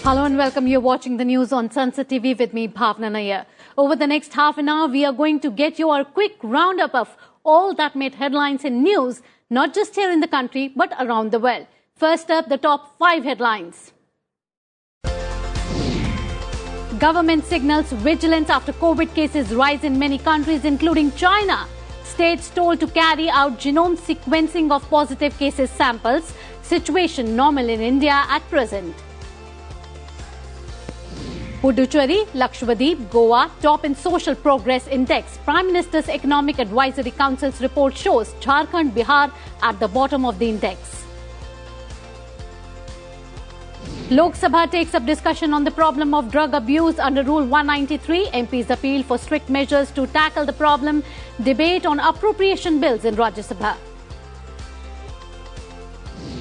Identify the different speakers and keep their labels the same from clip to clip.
Speaker 1: Hello and welcome. You're watching the news on Sansad TV with me, Bhawna Nayar. Over the next half an hour, we are going to get you a quick roundup of all that made headlines in news, not just here in the country, but around the world. First up, the top 5 headlines. Government signals vigilance after COVID cases rise in many countries, including China. States told to carry out genome sequencing of positive cases samples. Situation normal in India at present. Puducherry, Lakshadweep, Goa top in Social Progress Index. Prime Minister's Economic Advisory Council's report shows Jharkhand, Bihar at the bottom of the index. Lok Sabha takes up discussion on the problem of drug abuse under Rule 193. MPs appeal for strict measures to tackle the problem. Debate on appropriation bills in Rajya Sabha.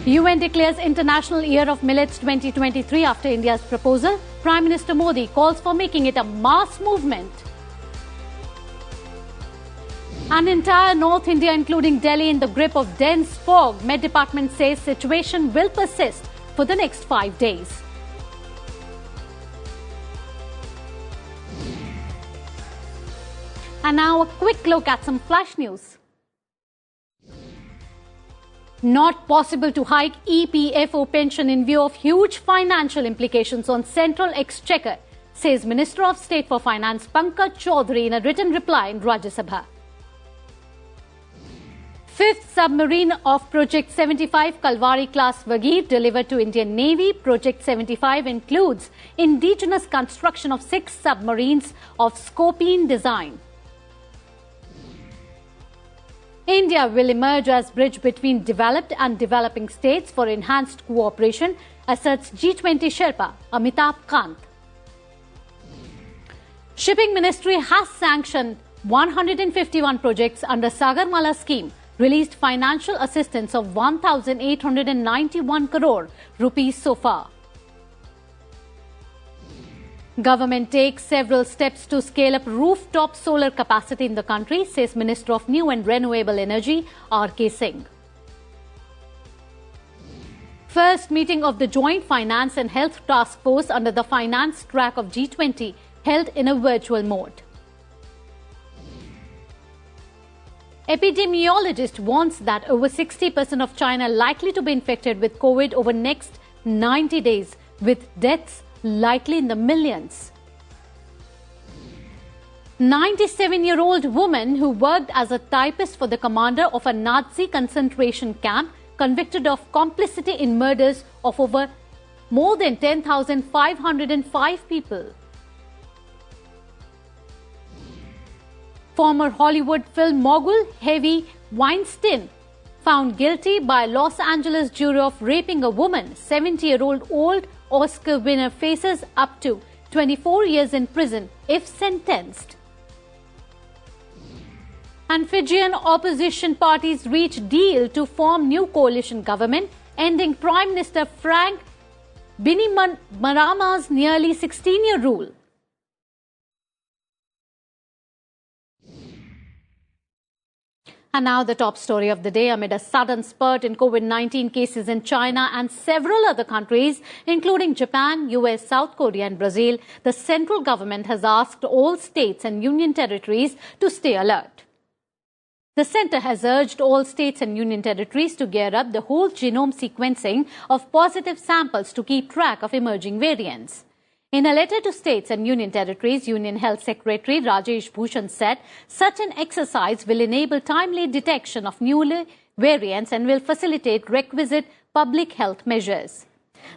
Speaker 1: UN declares International Year of Millets 2023 after India's proposal. Prime Minister Modi calls for making it a mass movement. An entire North India, including Delhi, in the grip of dense fog. Met Department says situation will persist for the next 5 days. And now a quick look at some flash news. Not possible to hike EPFO pension in view of huge financial implications on central exchequer, says Minister of State for Finance Pankaj Chaudhary in a written reply in Rajya Sabha. Fifth submarine of Project 75 Kalvari class Vagir delivered to Indian Navy. Project 75 includes indigenous construction of 6 submarines of Scorpion design. India will emerge as bridge between developed and developing states for enhanced cooperation, asserts G20 Sherpa Amitabh Kant. Shipping Ministry has sanctioned 151 projects under Sagarmala scheme, released financial assistance of 1,891 crore rupees so far. Government takes several steps to scale up rooftop solar capacity in the country, says Minister of New and Renewable Energy, R.K. Singh. First meeting of the Joint Finance and Health Task Force under the finance track of G20 held in a virtual mode. Epidemiologist warns that over 60% of China likely to be infected with COVID over next 90 days, with deaths likely in the millions. 97-year-old woman who worked as a typist for the commander of a Nazi concentration camp, convicted of complicity in murders of over more than 10,505 people. Former Hollywood film mogul Harvey Weinstein found guilty by Los Angeles jury of raping a woman. 70-year-old Oscar winner faces up to 24 years in prison if sentenced. And Fijian opposition parties reach deal to form new coalition government, ending Prime Minister Frank Bainimarama's nearly 16-year rule. And now the top story of the day. Amid a sudden spurt in COVID-19 cases in China and several other countries, including Japan, US, South Korea and Brazil, the central government has asked all states and union territories to stay alert. The centre has urged all states and union territories to gear up the whole genome sequencing of positive samples to keep track of emerging variants. In a letter to states and union territories, Union Health Secretary Rajesh Bhushan said such an exercise will enable timely detection of new variants and will facilitate requisite public health measures.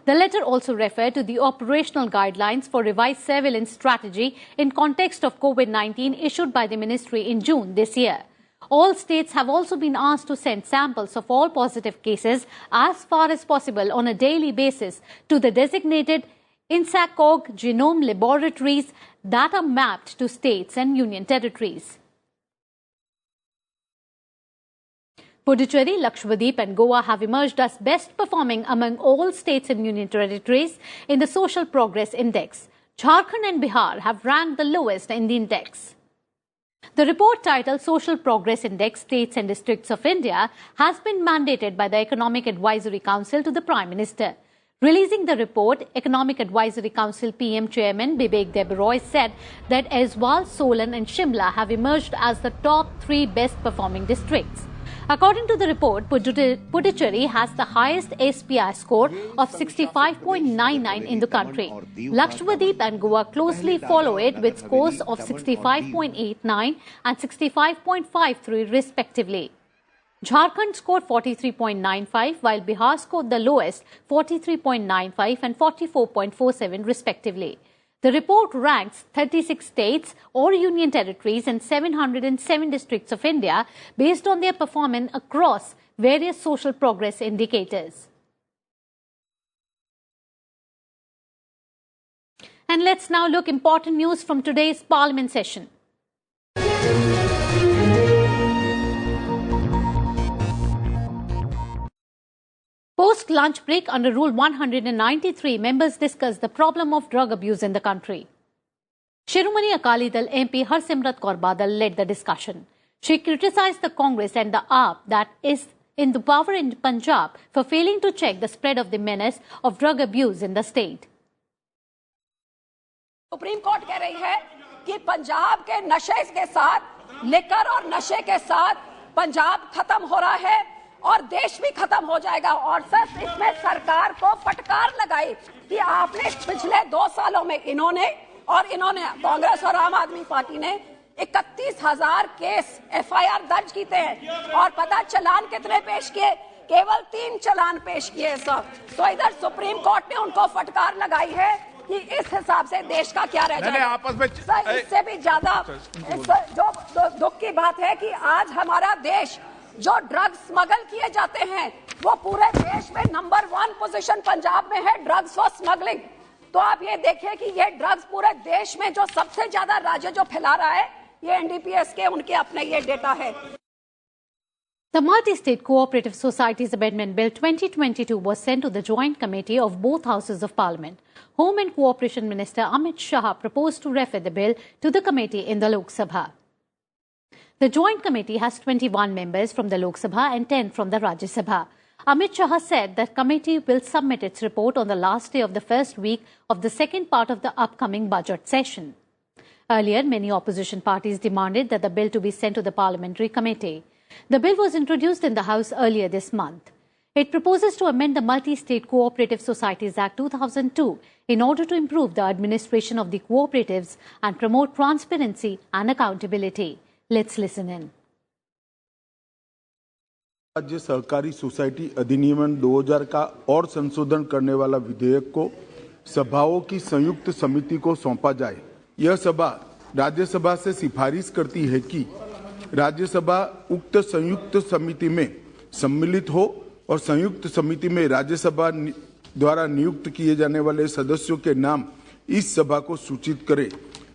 Speaker 1: The letter also referred to the operational guidelines for revised surveillance strategy in context of COVID-19 issued by the ministry in June this year. All states have also been asked to send samples of all positive cases as far as possible on a daily basis to the designated INSACOG genome laboratories that are mapped to states and union territories. Puducherry, Lakshadweep and Goa have emerged as best performing among all states and union territories in the Social Progress Index. Jharkhand and Bihar have ranked the lowest in the index. The report titled Social Progress Index States and Districts of India has been mandated by the Economic Advisory Council to the Prime Minister. Releasing the report, Economic Advisory Council PM Chairman Bibek Debaroy said that Aizwal, Solan and Shimla have emerged as the top 3 best performing districts. According to the report, Puducherry has the highest SPI score of 65.99 in the country. Lakshadweep and Goa closely follow it with scores of 65.89 and 65.53 respectively. Jharkhand scored 43.95, while Bihar scored the lowest 43.95 and 44.47 respectively. The report ranks 36 states or union territories and 707 districts of India based on their performance across various social progress indicators. And let's now look at important news from today's Parliament session. Post-lunch break under Rule 193, members discussed the problem of drug abuse in the country. Shiromani Akali Dal MP Harsimrat Kaur Badal led the discussion. She criticized the Congress and the AAP that is in the power in Punjab for failing to check the spread of the menace of drug abuse in the state.
Speaker 2: Supreme court कह रही है कि पंजाब के नशे के साथ liquor और नशे के साथ पंजाब खत्म हो रहा है और देश भी खत्म हो जाएगा और सर इसमें सरकार को फटकार लगाई कि आपने पिछले 2 सालों में इन्होंने कांग्रेस और आम आदमी पार्टी ने 31,000 केस FIR दर्ज किए हैं और पता चलान कितने पेश किए, केवल 3 चलान पेश किए सर। तो इधर सुप्रीम कोर्ट ने उनको फटकार लगाई है कि इस हिसाब से देश का क्या रह जाएगा। आपस में सर इससे भी ज्यादा जो दुख की बात है कि आज हमारा देश जो ड्रग्स स्मगल किए जाते हैं वो पूरे देश में नंबर 1 पोजीशन पंजाब में है ड्रग्स फॉर स्मगलिंग। तो आप ये देखिए कि ये ड्रग्स पूरे देश में जो सबसे ज्यादा राज्य जो फैला रहा है ये NDPS के उनके अपने ये डेटा है।
Speaker 1: The Multi-State Cooperative Societies Amendment Bill 2022 was sent to the Joint Committee of both Houses of Parliament. Home and Cooperation Minister Amit Shah proposed to refer the bill to the committee in the Lok Sabha. The Joint Committee has 21 members from the Lok Sabha and 10 from the Rajya Sabha. Amit Shah said that committee will submit its report on the last day of the first week of the second part of the upcoming budget session. Earlier, many opposition parties demanded that the bill to be sent to the parliamentary committee. The bill was introduced in the House earlier this month. It proposes to amend the Multi-State Cooperative Societies Act 2002 in order to improve the administration of the cooperatives and promote transparency and accountability. Let's listen in.
Speaker 3: राज्य सहकारी society अधिनियम 2000 का और संशोधन करने वाला विधेयक को सभाओं की संयुक्त समिति को सौंपा जाए। यह सभा राज्यसभा से सिफारिश करती है कि राज्यसभा उक्त संयुक्त समिति में सम्मिलित हो और संयुक्त समिति में राज्यसभा द्वारा नियुक्त किए जाने वाले सदस्यों के नाम इस सभा को सूचित करे।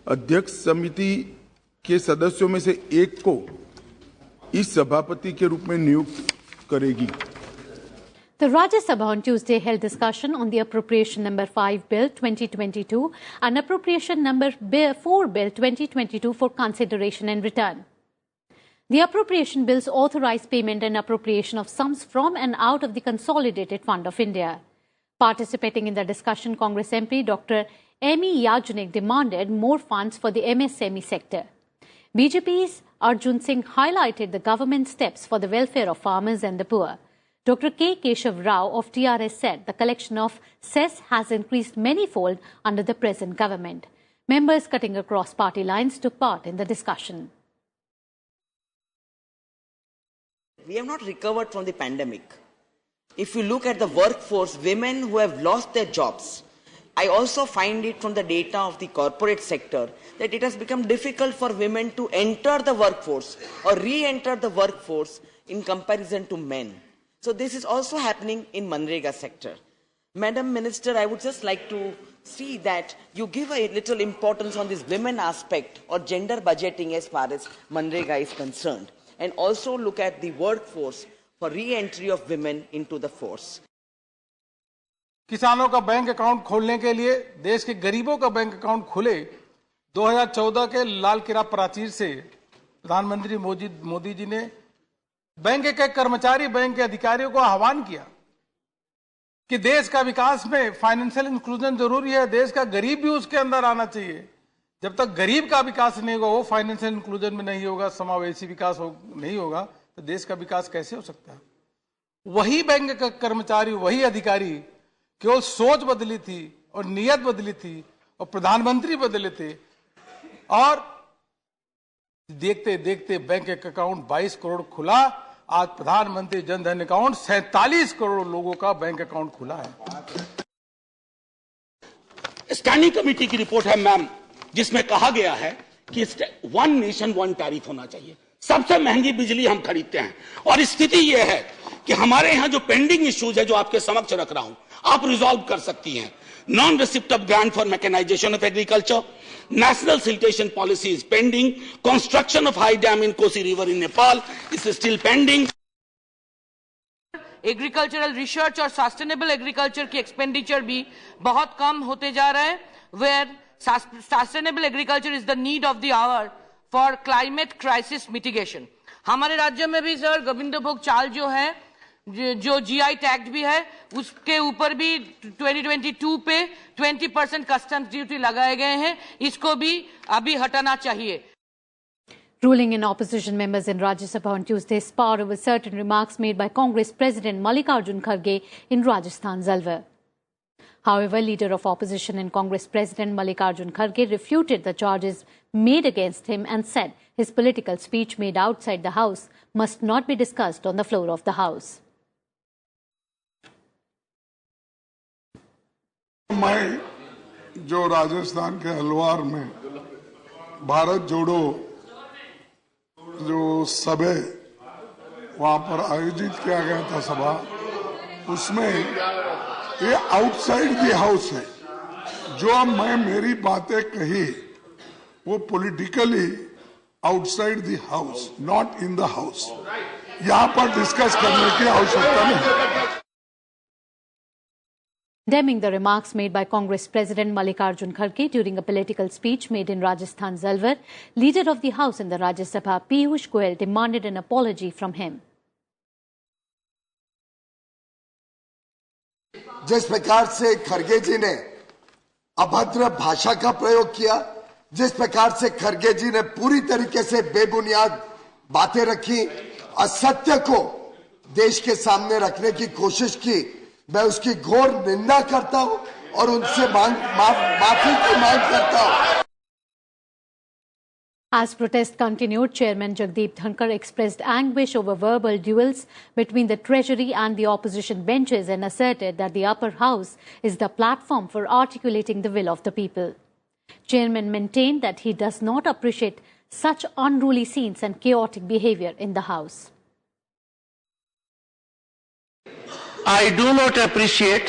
Speaker 3: अध्यक्ष समिति के सदस्यों में से एक को इस सभापति के रूप में नियुक्त करेगी।
Speaker 1: The Rajya Sabha on Tuesday held discussion on the Appropriation Number 5 Bill 2022 and Appropriation Number 4 Bill 2022 for consideration and return. The appropriation bills authorize payment and appropriation of sums from and out of the Consolidated Fund of India. Participating in the discussion, Congress MP Dr. M.E. Yajnik demanded more funds for the MSME sector. BJP's Arjun Singh highlighted the government steps for the welfare of farmers and the poor. Dr. K. Keshav Rao of TRS said the collection of cess has increased many-fold under the present government. Members cutting across party lines took part in the discussion.
Speaker 4: We have not recovered from the pandemic. If you look at the workforce, women who have lost their jobs, I also find it from the data of the corporate sector that it has become difficult for women to enter the workforce or re-enter the workforce in comparison to men. So this is also happening in Manrega sector. Madam Minister, I would just like to see that you give a little importance on this women aspect or gender budgeting as far as Manrega is concerned, and also look at the workforce for re-entry of women into the force.
Speaker 5: किसानों का bank account खोलने के लिए देश के गरीबों का bank account खुले 2014 के लाल किला प्राचीर से प्रधानमंत्री मोदी जी ने बैंक के कर्मचारी बैंक के अधिकारियों को आह्वान किया कि देश का विकास में फाइनेंशियल इंक्लूजन जरूरी है, देश का गरीब भी उसके अंदर आना चाहिए। जब तक गरीब का विकास नहीं होगा, वो फाइनेंशियल इंक्लूजन में नहीं होगा, समावेशी विकास नहीं होगा, तो देश का विकास कैसे हो सकता है? वही बैंक का कर्मचारी, वही अधिकारी, केवल सोच बदली थी और नियत बदली थी और प्रधानमंत्री बदले थे, और देखते देखते बैंक अकाउंट 22 करोड़ खुला। आज प्रधानमंत्री जन धन अकाउंट 47 करोड़ लोगों का बैंक अकाउंट खुला है।
Speaker 6: स्टैंडिंग कमेटी की रिपोर्ट है मैम, जिसमें कहा गया है कि 1 नेशन 1 टैरिफ होना चाहिए। सबसे महंगी बिजली हम खरीदते हैं, और स्थिति यह है कि हमारे यहां जो पेंडिंग इश्यूज है, जो आपके समक्ष रख रहा हूं, आप रिजॉल्व कर सकती हैं। Non receipt of grant for mechanisation of agriculture, national siltation policy is pending, construction of high dam in Kosi river in Nepal is still pending.
Speaker 7: Agricultural research और सस्टेनेबल एग्रीकल्चर की एक्सपेंडिचर भी बहुत कम होते जा रहे हैं, where sustainable agriculture is the need of the hour for climate crisis mitigation. हमारे राज्य में भी सर गोविंद भोग चाल जो है, जो जीआई टैग भी है, उसके ऊपर भी 2022 पे 20% कस्टम्स ड्यूटी लगाए गए हैं, इसको भी अभी हटाना चाहिए।
Speaker 1: Ruling in opposition members in Rajya Sabha on Tuesday sparred over certain remarks made by Congress President Mallikarjun Kharge in Rajasthan's Alwar. However, leader of opposition and Congress President Mallikarjun Kharge refuted the charges made against him and said his political speech made outside the House must not be discussed on the floor of the House.
Speaker 8: मैं जो राजस्थान के अलवार में भारत जोड़ो जो सभा वहां पर आयोजित किया गया था सभा, उसमें ये आउटसाइड द हाउस है। जो मैं मेरी बातें कही वो politically outside the house, not in the house. यहां पर डिस्कस करने की आवश्यकता नहीं।
Speaker 1: Condemning the remarks made by Congress President Mallikarjun Kharge during a political speech made in Rajasthan's Alwar, leader of the House in the Rajya Sabha, Piyush Goyal, demanded an apology from him.
Speaker 9: जिस प्रकार से खरगे जी ने अभद्र भाषा का प्रयोग किया, जिस प्रकार से खरगे जी ने पूरी तरीके से बेबुनियाद बातें रखी, असत्य को देश के सामने रखने की कोशिश की, मैं उसकी घोर निंदा करता हूं और उनसे माफी की मांग करता हूं।
Speaker 1: As protest continued, Chairman Jagdeep Dhankar expressed anguish over verbal duels between the Treasury and the opposition benches and asserted that the upper house is the platform for articulating the will of the people. Chairman maintained that he does not appreciate such unruly scenes and chaotic behavior in the House.
Speaker 10: I do not appreciate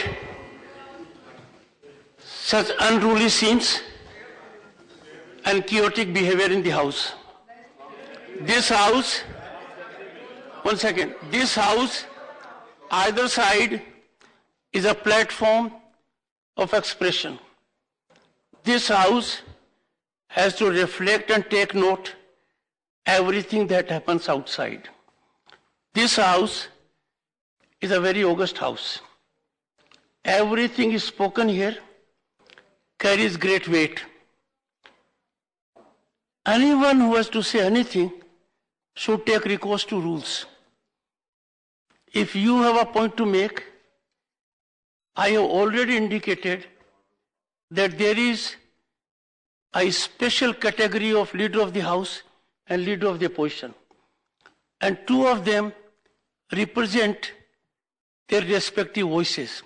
Speaker 10: such unruly scenes and chaotic behavior in the House. This House, this House, either side is a platform of expression. This House has to reflect and take note everything that happens outside. This House is a very august house. Everything is spoken here carries great weight. Anyone who has to say anything should take recourse to rules. If you have a point to make, I have already indicated that there is a special category of leader of the House and leader of the opposition. And two of them represent their respective voices.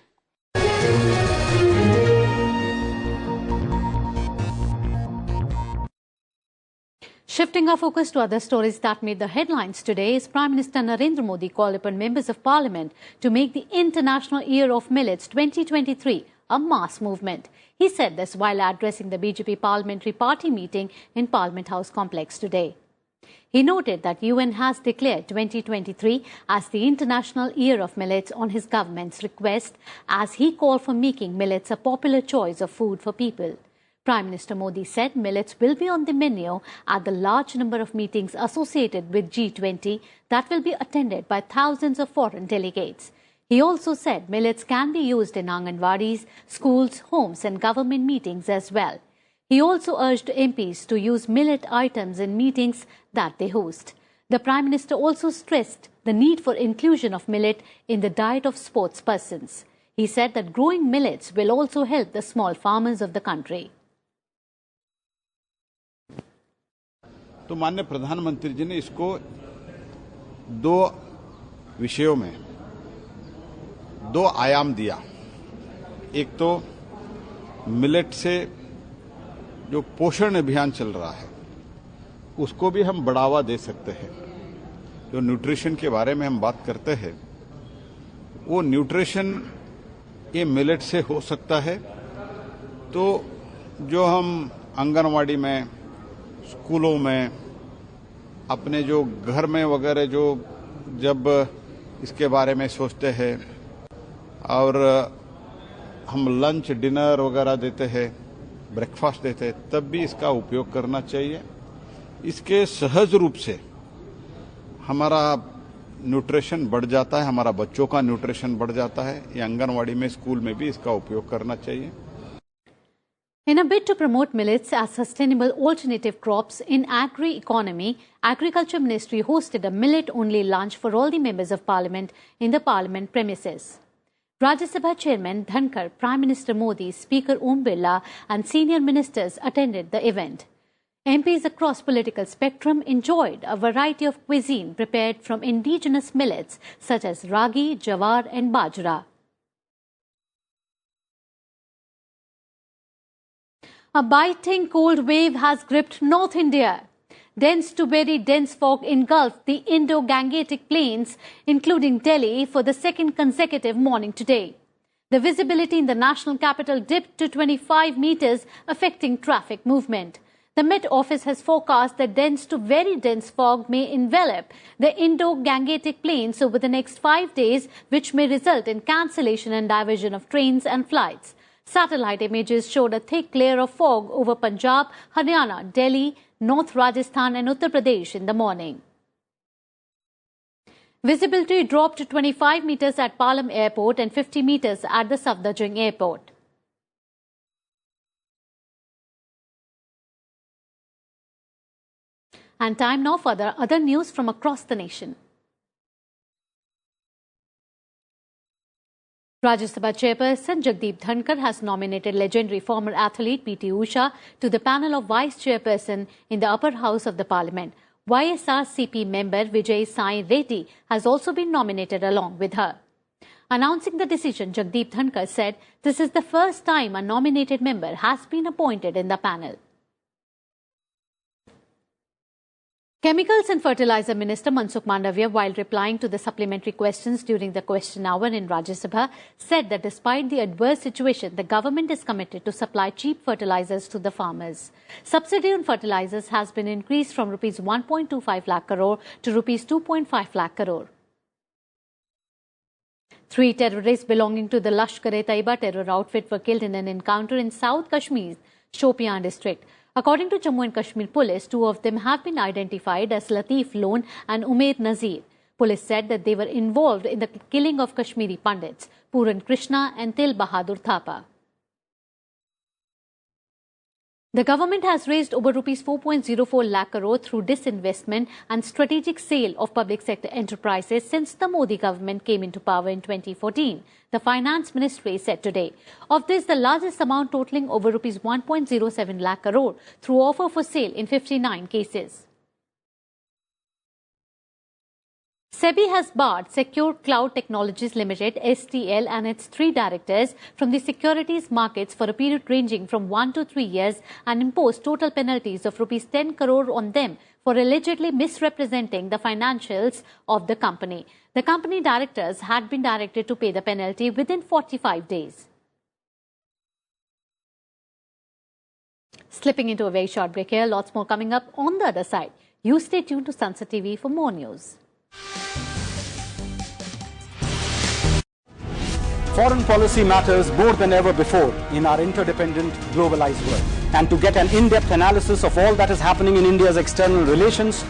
Speaker 1: Shifting our focus to other stories that made the headlines today, is Prime Minister Narendra Modi called upon members of Parliament to make the International Year of Millets 2023 a mass movement. He said this while addressing the BJP Parliamentary Party meeting in Parliament House complex today. He noted that UN has declared 2023 as the International Year of Millets on his government's request, as he called for making millets a popular choice of food for people. Prime Minister Modi said millets will be on the menu at the large number of meetings associated with G20 that will be attended by thousands of foreign delegates. He also said millets can be used in Anganwadis, schools, homes and government meetings as well. He also urged MPs to use millet items in meetings that they host. The Prime Minister also stressed the need for inclusion of millet in the diet of sportspersons. He said that growing millets will also help the small farmers of the country.
Speaker 11: तो माननीय प्रधानमंत्री जी ने इसको दो विषयों में दो आयाम दिया। एक तो मिलेट से जो पोषण अभियान चल रहा है उसको भी हम बढ़ावा दे सकते हैं। जो न्यूट्रिशन के बारे में हम बात करते हैं वो न्यूट्रिशन ये मिलेट से हो सकता है। तो जो हम आंगनवाड़ी में, स्कूलों में, अपने जो घर में वगैरह जो जब इसके बारे में सोचते हैं और हम लंच डिनर वगैरह देते हैं, ब्रेकफास्ट देते हैं, तब भी इसका उपयोग करना चाहिए। इसके सहज रूप से हमारा न्यूट्रिशन बढ़ जाता है, हमारा बच्चों का न्यूट्रिशन बढ़ जाता है। ये आंगनवाड़ी में, स्कूल में भी इसका उपयोग करना चाहिए।
Speaker 1: In a bid to promote millets as sustainable alternative crops in agri-economy, Agriculture Ministry hosted a millet-only lunch for all the members of Parliament in the Parliament premises. Rajya Sabha Chairman Dhankar, Prime Minister Modi, Speaker Om Birla and senior ministers attended the event. MPs across political spectrum enjoyed a variety of cuisine prepared from indigenous millets such as ragi, jawar and bajra. A biting cold wave has gripped North India. Dense to very dense fog engulfed the Indo-Gangetic plains, including Delhi, for the second consecutive morning today. The visibility in the national capital dipped to 25 meters, affecting traffic movement. The Met Office has forecast that dense to very dense fog may envelop the Indo-Gangetic plains over the next 5 days, which may result in cancellation and diversion of trains and flights. Satellite images showed a thick layer of fog over Punjab, Haryana, Delhi, North Rajasthan and Uttar Pradesh in the morning. Visibility dropped to 25 meters at Palam Airport and 50 meters at the Safdarjung Airport. And time now for the other news from across the nation. Rajya Sabha Chairperson Jagdeep Dhankar has nominated legendary former athlete P.T. Usha to the panel of Vice Chairperson in the upper house of the Parliament. YSRCP member Vijay Sai Reddy has also been nominated along with her. Announcing the decision, Jagdeep Dhankar said this is the first time a nominated member has been appointed in the panel. Chemicals and Fertilizer Minister Mansukh Mandavia, while replying to the supplementary questions during the question hour in Rajya Sabha, said that despite the adverse situation, the government is committed to supply cheap fertilizers to the farmers. Subsidy on fertilizers has been increased from Rs 1.25 lakh crore to Rs 2.5 lakh crore. 3 terrorists belonging to the Lashkar-e-Taiba terror outfit were killed in an encounter in South Kashmir's Shopian district. According to Jammu and Kashmir Police, 2 of them have been identified as Latif Lone and Umair Nazir. Police said that they were involved in the killing of Kashmiri Pandits, Puran Krishna and Til Bahadur Thapa. The government has raised over Rs 4.04 lakh crore through disinvestment and strategic sale of public sector enterprises since the Modi government came into power in 2014, the Finance Ministry said today. Of this, the largest amount totaling over Rs 1.07 lakh crore through offer for sale in 59 cases. SEBI has barred Secure Cloud Technologies Limited (STL) and its 3 directors from the securities markets for a period ranging from 1 to 3 years and imposed total penalties of Rs 10 crore on them for allegedly misrepresenting the financials of the company. The company directors had been directed to pay the penalty within 45 days. Slipping into a very short break here, lots more coming up on the other side. You stay tuned to Sansad TV for more news.
Speaker 12: Foreign policy matters more than ever before in our interdependent, globalized world. And to get an in-depth analysis of all that is happening in India's external relations,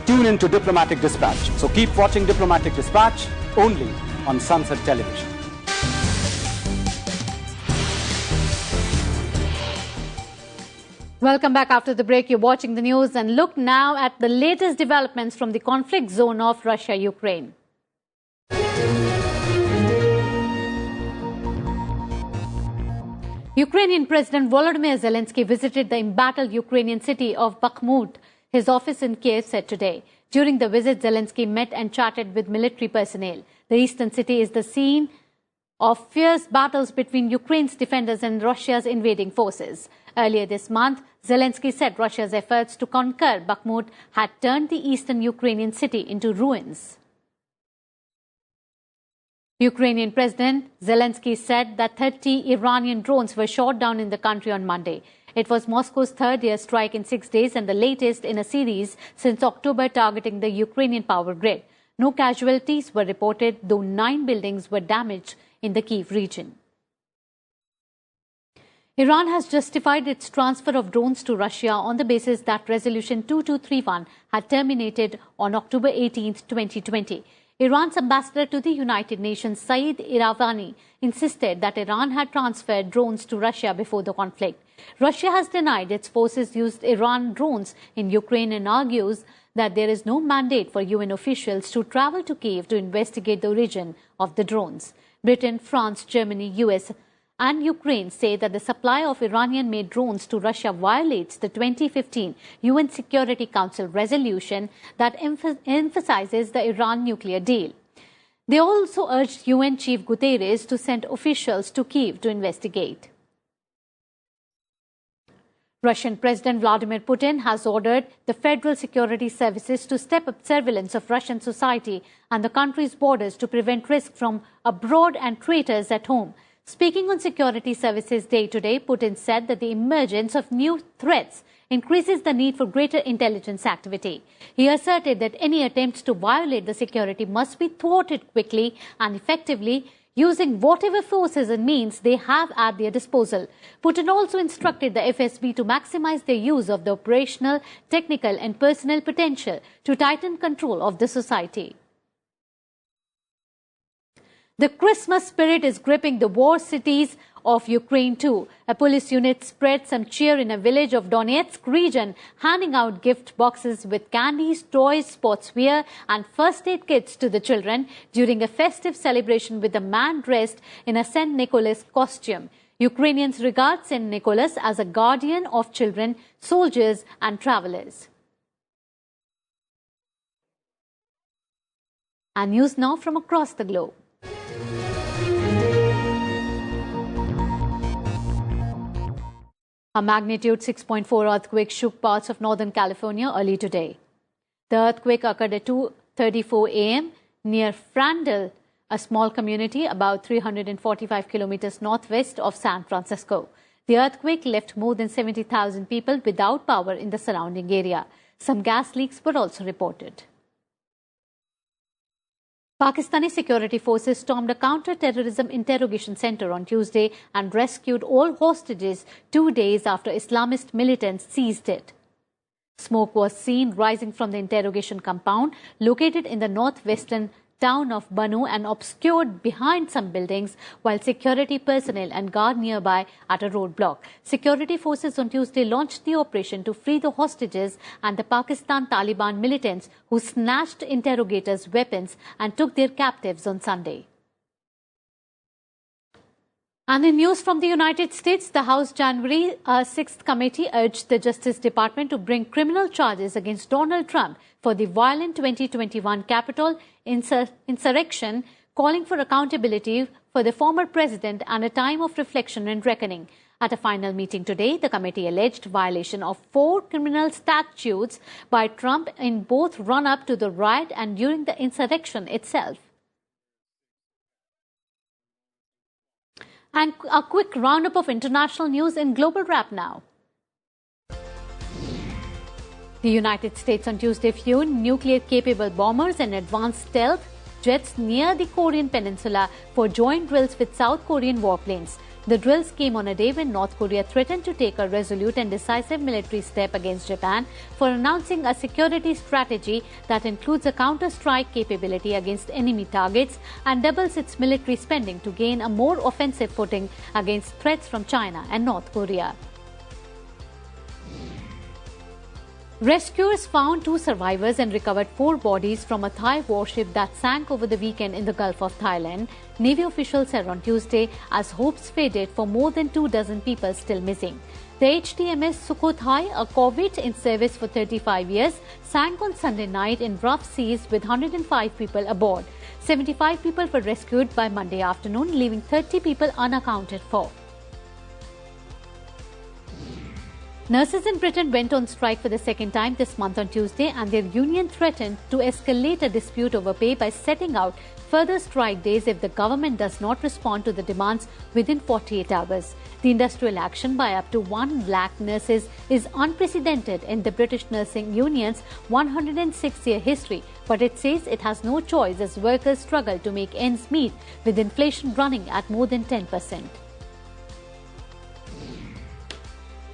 Speaker 12: tune into Diplomatic Dispatch. So keep watching Diplomatic Dispatch only on Sansad Television.
Speaker 1: Welcome back after the break. You're watching the news and look now at the latest developments from the conflict zone of Russia-Ukraine. Ukrainian President Volodymyr Zelensky visited the embattled Ukrainian city of Bakhmut. His office in Kiev said today. During the visit, Zelensky met and chatted with military personnel. The eastern city is the scene of fierce battles between Ukraine's defenders and Russia's invading forces. Earlier this month, Zelensky said Russia's efforts to conquer Bakhmut had turned the eastern Ukrainian city into ruins. Ukrainian President Zelensky said that 30 Iranian drones were shot down in the country on Monday. It was Moscow's third air strike in 6 days and the latest in a series since October targeting the Ukrainian power grid. No casualties were reported, though 9 buildings were damaged in the Kyiv region. Iran has justified its transfer of drones to Russia on the basis that Resolution 2231 had terminated on October 18, 2020. Iran's ambassador to the United Nations, Saeed Iravani, insisted that Iran had transferred drones to Russia before the conflict. Russia has denied its forces used Iran drones in Ukraine and argues that there is no mandate for UN officials to travel to Kyiv to investigate the origin of the drones. Britain, France, Germany, US and Ukraine say that the supply of Iranian-made drones to Russia violates the 2015 UN Security Council resolution that emphasizes the Iran nuclear deal. They also urged UN Chief Guterres to send officials to Kyiv to investigate. Russian President Vladimir Putin has ordered the Federal Security Services to step up surveillance of Russian society and the country's borders to prevent risk from abroad and traitors at home. Speaking on Security Services Day today, Putin said that the emergence of new threats increases the need for greater intelligence activity. He asserted that any attempts to violate the security must be thwarted quickly and effectively, using whatever forces and means they have at their disposal. Putin also instructed the FSB to maximize their use of the operational, technical and personnel potential to tighten control of the society. The Christmas spirit is gripping the war cities of Ukraine too. A police unit spread some cheer in a village of Donetsk region, handing out gift boxes with candies, toys, sportswear and first aid kits to the children during a festive celebration with a man dressed in a St. Nicholas costume. Ukrainians regard St. Nicholas as a guardian of children, soldiers and travelers. And news now from across the globe. A magnitude 6.4 earthquake shook parts of Northern California early today. The earthquake occurred at 2:34 a.m. near Frandl, a small community about 345 kilometers northwest of San Francisco. The earthquake left more than 70,000 people without power in the surrounding area. Some gas leaks were also reported. Pakistani security forces stormed a counter-terrorism interrogation center on Tuesday and rescued all hostages 2 days after Islamist militants seized it. Smoke was seen rising from the interrogation compound located in the northwestern town of Banu and obscured behind some buildings while security personnel and guard nearby at a roadblock. Security forces on Tuesday launched the operation to free the hostages and the Pakistan Taliban militants who snatched interrogators' weapons and took their captives on Sunday. And in news from the United States, the House January 6th committee urged the Justice Department to bring criminal charges against Donald Trump for the violent 2021 Capitol insurrection, calling for accountability for the former president and a time of reflection and reckoning. At a final meeting today, the committee alleged violation of 4 criminal statutes by Trump in both run-up to the riot and during the insurrection itself. And a quick roundup of international news in Global Wrap now. The United States on Tuesday flew nuclear-capable bombers and advanced stealth jets near the Korean peninsula for joint drills with South Korean warplanes. The drills came on a day when North Korea threatened to take a resolute and decisive military step against Japan for announcing a security strategy that includes a counter-strike capability against enemy targets and doubles its military spending to gain a more offensive footing against threats from China and North Korea. Rescuers found 2 survivors and recovered 4 bodies from a Thai warship that sank over the weekend in the Gulf of Thailand, Navy officials said on Tuesday, as hopes faded for more than 24 people still missing. The HTMS Sukhothai, a corvette in service for 35 years, sank on Sunday night in rough seas with 105 people aboard. 75 people were rescued by Monday afternoon, leaving 30 people unaccounted for. Nurses in Britain went on strike for the second time this month on Tuesday, and their union threatened to escalate a dispute over pay by setting out further strike days if the government does not respond to the demands within 48 hours. The industrial action by up to 1 lakh nurses is unprecedented in the British Nursing Union's 106-year history, but it says it has no choice as workers struggle to make ends meet with inflation running at more than 10%.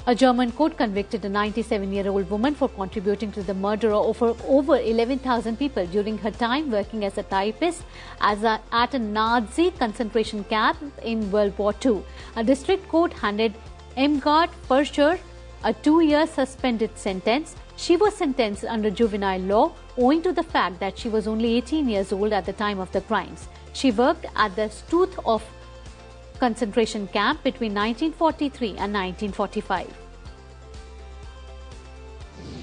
Speaker 1: A German court convicted a 97-year-old woman for contributing to the murder of over 11,000 people during her time working as a typist at a Nazi concentration camp in World War II. A district court handed Irmgard Forscher a 2-year suspended sentence. She was sentenced under juvenile law owing to the fact that she was only 18 years old at the time of the crimes. She worked at the Stutthof concentration camp between 1943 and 1945.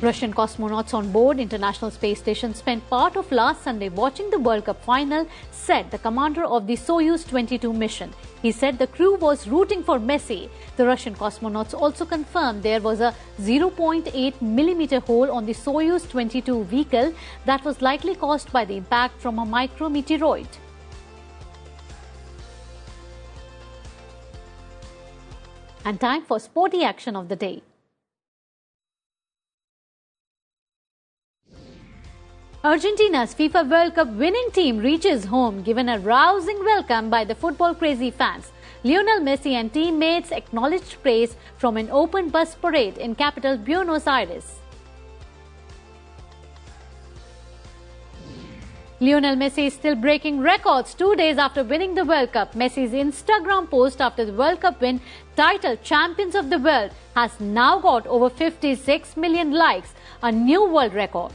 Speaker 1: Russian cosmonauts on board International Space Station spent part of last Sunday watching the World Cup final, said the commander of the Soyuz 22 mission. He said the crew was rooting for Messi. The Russian cosmonauts also confirmed there was a 0.8 millimeter hole on the Soyuz 22 vehicle that was likely caused by the impact from a micrometeoroid. And time for sporty action of the day. Argentina's FIFA World Cup winning team reaches home, given a rousing welcome by the football-crazy fans. Lionel Messi and teammates acknowledged praise from an open bus parade in capital Buenos Aires. Lionel Messi is still breaking records 2 days after winning the World Cup. Messi's Instagram post after the World Cup win, titled Champions of the World, has now got over 56 million likes, a new world record.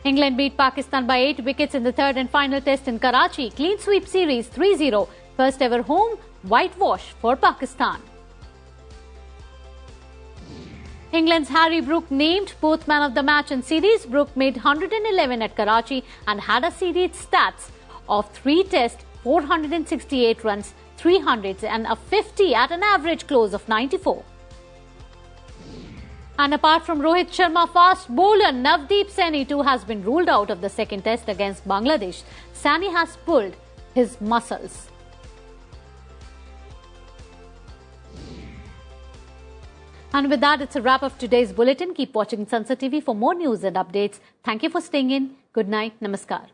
Speaker 1: England beat Pakistan by 8 wickets in the third and final test in Karachi. Clean sweep series 3-0. First ever home whitewash for Pakistan. England's Harry Brook named both man of the match in series. Brook made 111 at Karachi and had a series stats of 3 tests, 468 runs, 300s and a 50 at an average close of 94. And apart from Rohit Sharma, fast bowler Navdeep Saini too has been ruled out of the second test against Bangladesh. Saini has pulled his muscles. And with that, it's a wrap of today's bulletin. Keep watching Sansad TV for more news and updates. Thank you for staying in. Good night. Namaskar.